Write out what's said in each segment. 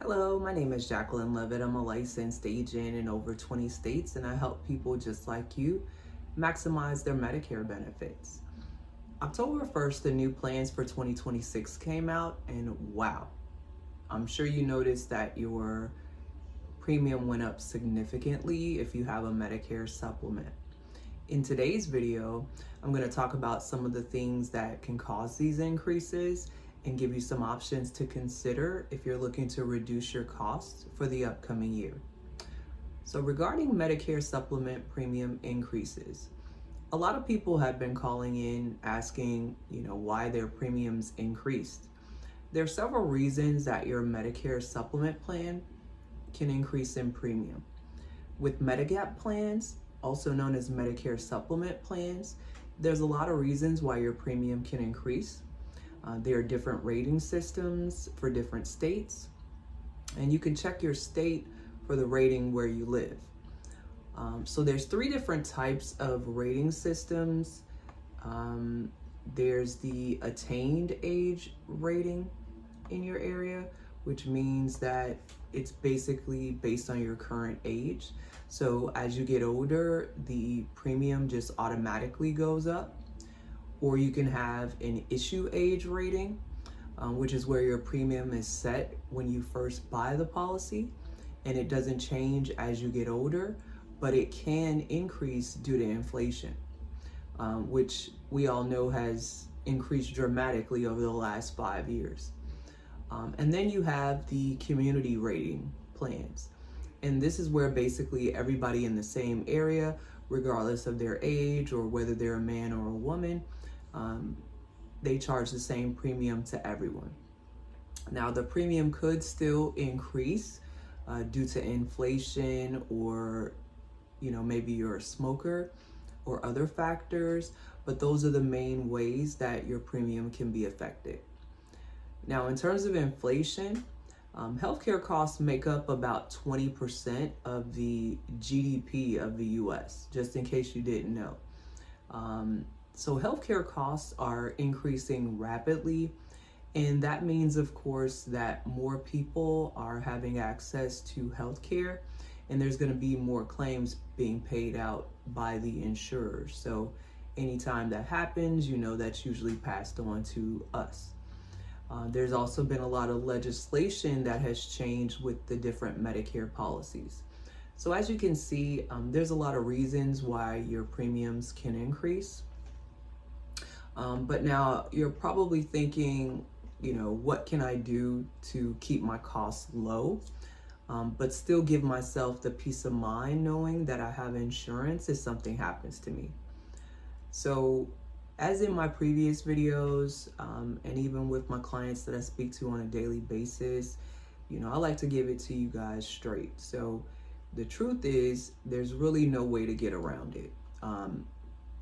Hello, my name is Jacqueline Levitt. I'm a licensed agent in over 20 states, and I help people just like you maximize their Medicare benefits. October 1st, the new plans for 2026 came out, and wow, I'm sure you noticed that your premium went up significantly if you have a Medicare supplement. In today's video, I'm going to talk about some of the things that can cause these increases and give you some options to consider if you're looking to reduce your costs for the upcoming year. So regarding Medicare supplement premium increases, a lot of people have been calling in asking, why their premiums increased. There are several reasons that your Medicare supplement plan can increase in premium. With Medigap plans, also known as Medicare supplement plans, there's a lot of reasons why your premium can increase. There are different rating systems for different states, and you can check your state for the rating where you live. So there's 3 different types of rating systems. There's the attained age rating in your area, which means that it's basically based on your current age. So as you get older, the premium just automatically goes up. Or you can have an issue age rating, which is where your premium is set when you first buy the policy, and it doesn't change as you get older, but it can increase due to inflation, which we all know has increased dramatically over the last 5 years. And then you have the community rating plans. And this is where basically everybody in the same area, regardless of their age or whether they're a man or a woman, they charge the same premium to everyone. Now, the premium could still increase due to inflation, or maybe you're a smoker or other factors, but those are the main ways that your premium can be affected. Now, in terms of inflation, healthcare costs make up about 20% of the GDP of the US, just in case you didn't know. So healthcare costs are increasing rapidly, and that means, of course, that more people are having access to healthcare, and there's going to be more claims being paid out by the insurers. So anytime that happens, that's usually passed on to us. There's also been a lot of legislation that has changed with the different Medicare policies. So as you can see, there's a lot of reasons why your premiums can increase. But now you're probably thinking, what can I do to keep my costs low, but still give myself the peace of mind knowing that I have insurance if something happens to me. So as in my previous videos, and even with my clients that I speak to on a daily basis, I like to give it to you guys straight. So the truth is, there's really no way to get around it.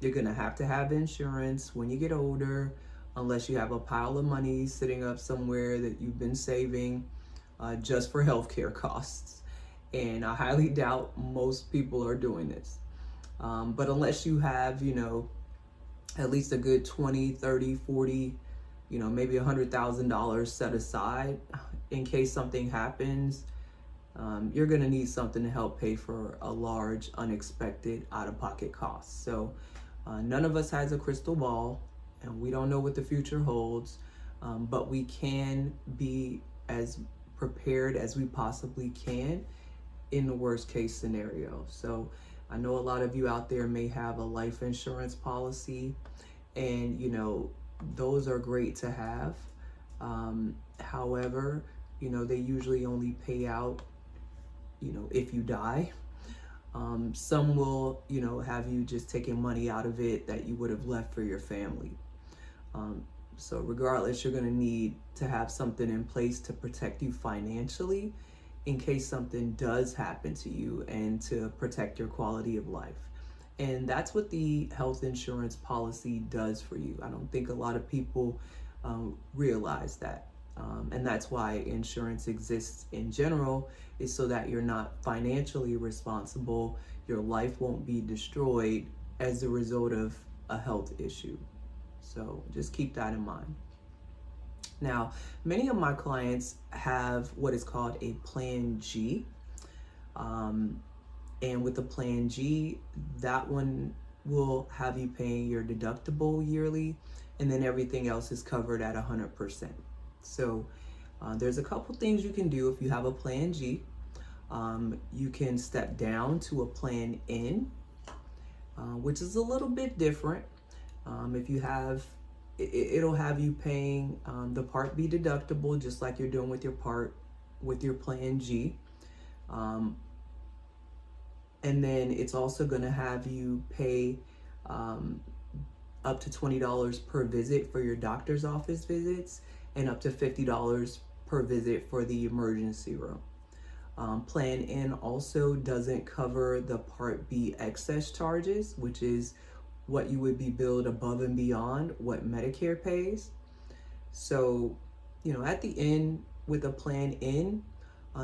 You're going to have insurance when you get older, unless you have a pile of money sitting up somewhere that you've been saving just for healthcare costs. And I highly doubt most people are doing this. But unless you have, at least a good 20, 30, 40, maybe $100,000 set aside in case something happens, you're going to need something to help pay for a large, unexpected out-of-pocket cost. So none of us has a crystal ball, and we don't know what the future holds, but we can be as prepared as we possibly can in the worst case scenario. So I know a lot of you out there may have a life insurance policy, and those are great to have. However, they usually only pay out if you die. Some will have you just taking money out of it that you would have left for your family. So regardless, you're going to need to have something in place to protect you financially in case something does happen to you, and to protect your quality of life. And that's what the health insurance policy does for you. I don't think a lot of people realize that. And that's why insurance exists in general, is so that you're not financially responsible. Your life won't be destroyed as a result of a health issue. So just keep that in mind. Now, many of my clients have what is called a Plan G. And with the Plan G, that one will have you paying your deductible yearly, and then everything else is covered at 100%. So there's a couple things you can do if you have a Plan G. You can step down to a Plan N, which is a little bit different. If you have, it'll have you paying the Part B deductible just like you're doing with your Plan G. And then it's also going to have you pay up to $20 per visit for your doctor's office visits, and up to $50 per visit for the emergency room. Plan N also doesn't cover the Part B excess charges, which is what you would be billed above and beyond what Medicare pays. So, at the end with a Plan N,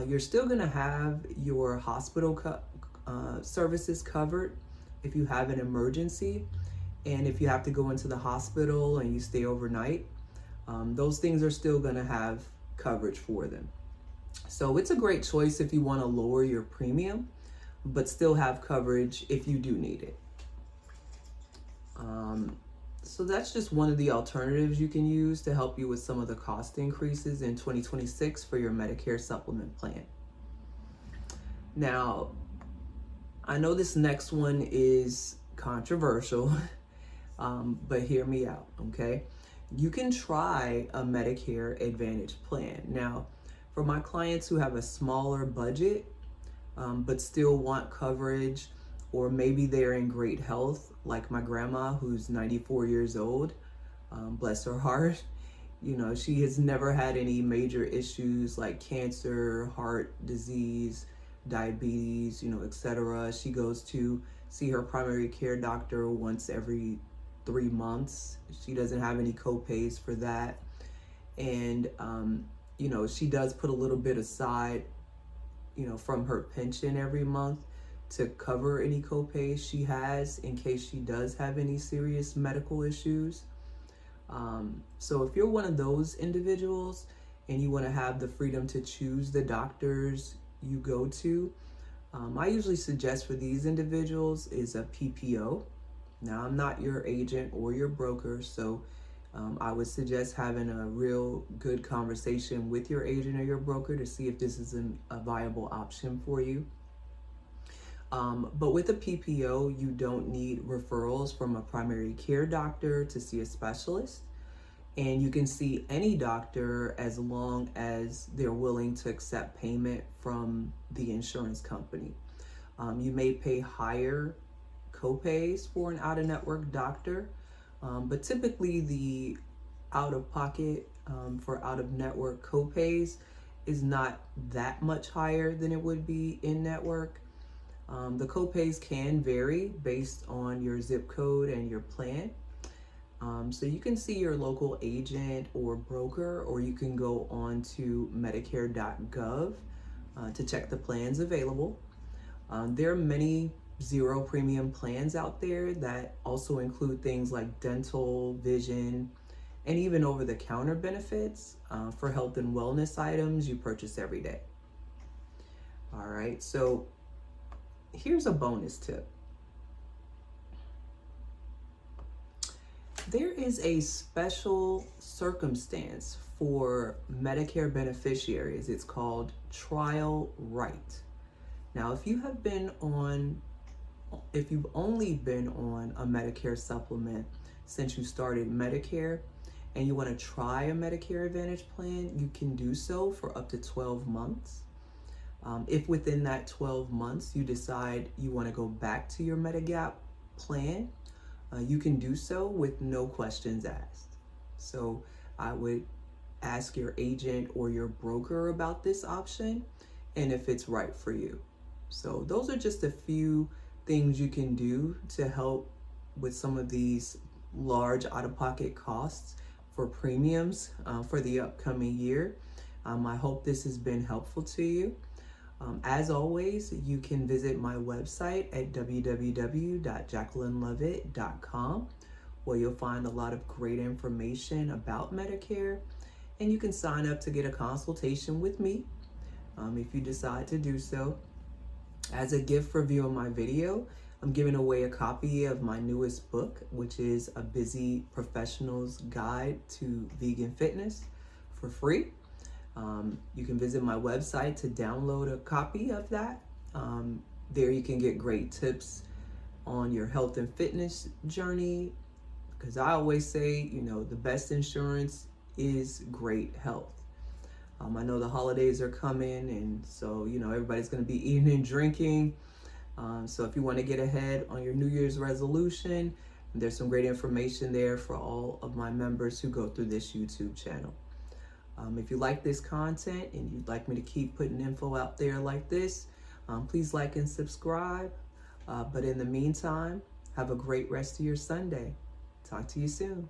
you're still going to have your hospital services covered if you have an emergency, and if you have to go into the hospital and you stay overnight, those things are still going to have coverage for them. So it's a great choice if you want to lower your premium but still have coverage if you do need it. So that's just one of the alternatives you can use to help you with some of the cost increases in 2026 for your Medicare supplement plan. Now, I know this next one is controversial, but hear me out, okay? You can try a Medicare Advantage plan. Now, for my clients who have a smaller budget, but still want coverage, or maybe they're in great health, like my grandma who's 94 years old, bless her heart. She has never had any major issues like cancer, heart disease, diabetes, etc. She goes to see her primary care doctor once every 3 months. She doesn't have any co-pays for that. And, she does put a little bit aside, from her pension every month to cover any co-pays she has in case she does have any serious medical issues. So if you're one of those individuals and you want to have the freedom to choose the doctors you go to, I usually suggest for these individuals is a PPO. Now, I'm not your agent or your broker, so I would suggest having a real good conversation with your agent or your broker to see if this is a viable option for you. But with a PPO, you don't need referrals from a primary care doctor to see a specialist. And you can see any doctor as long as they're willing to accept payment from the insurance company. You may pay higher co-pays for an out-of-network doctor, but typically the out-of-pocket for out-of-network co-pays is not that much higher than it would be in-network. The co-pays can vary based on your zip code and your plan. So you can see your local agent or broker, or you can go on to Medicare.gov to check the plans available. There are many zero premium plans out there that also include things like dental, vision, and even over-the-counter benefits for health and wellness items you purchase every day. All right, so here's a bonus tip. There is a special circumstance for Medicare beneficiaries. It's called trial right. Now, if you've only been on a Medicare supplement since you started Medicare and you want to try a Medicare Advantage plan, you can do so for up to 12 months. If within that 12 months you decide you want to go back to your Medigap plan, you can do so with no questions asked. So I would ask your agent or your broker about this option and if it's right for you. So those are just a few things you can do to help with some of these large out-of-pocket costs for premiums for the upcoming year. I hope this has been helpful to you. As always, you can visit my website at www.jacquelinelovett.com, where you'll find a lot of great information about Medicare. and you can sign up to get a consultation with me if you decide to do so. As a gift for viewing my video, I'm giving away a copy of my newest book, which is A Busy Professional's Guide to Vegan Fitness, for free. You can visit my website to download a copy of that. There you can get great tips on your health and fitness journey, because I always say, the best insurance is great health. I know the holidays are coming, and so, everybody's going to be eating and drinking. So if you want to get ahead on your New Year's resolution, there's some great information there for all of my members who go through this YouTube channel. If you like this content and you'd like me to keep putting info out there like this, please like and subscribe. But in the meantime, have a great rest of your Sunday. Talk to you soon.